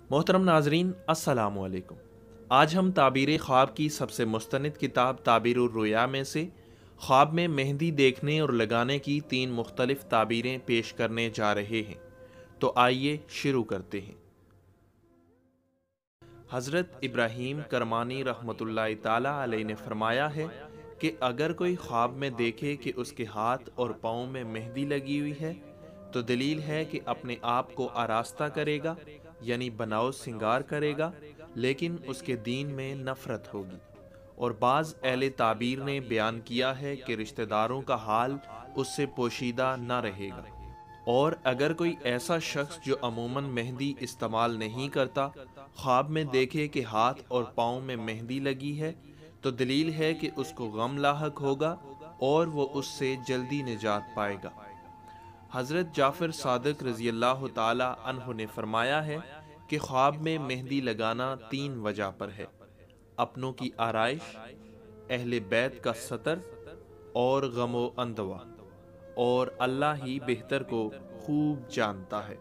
मोहतरम नाजरीन अस्सलामु अलैकुम। आज हम ताबीर ख्वाब की सबसे मुस्तनिद किताब ताबीरुर रुया में से ख्वाब में मेहंदी देखने और लगाने की 3 मुख्तलिफ ताबीरें पेश करने जा रहे हैं। तो आइए शुरू करते हैं। हज़रत इब्राहीम करमानी रहमतुल्लाहि ताला अलैहि ने फरमाया है कि अगर कोई ख्वाब में देखे कि उसके हाथ और पाँव में मेहंदी लगी हुई है तो दलील है कि अपने आप को आरास्ता करेगा, यानी बनाओ सिंगार करेगा, लेकिन उसके दीन में नफ़रत होगी। और बाज़ अहले ताबीर ने बयान किया है कि रिश्तेदारों का हाल उससे पोशीदा न रहेगा। और अगर कोई ऐसा शख्स जो अमूमन मेहंदी इस्तेमाल नहीं करता ख्वाब में देखे कि हाथ और पाँव में मेहंदी लगी है तो दलील है कि उसको गम लाहक होगा और वो उससे जल्दी निजात पाएगा। हज़रत जाफ़र सादिक रज़ी अल्लाह ताला अन्हु ने फरमाया है कि ख्वाब में मेहंदी लगाना 3 वजह पर है: अपनों की आराइश, अहले बैत का सतर और गमो अंदवा, और अल्लाह ही बेहतर को खूब जानता है।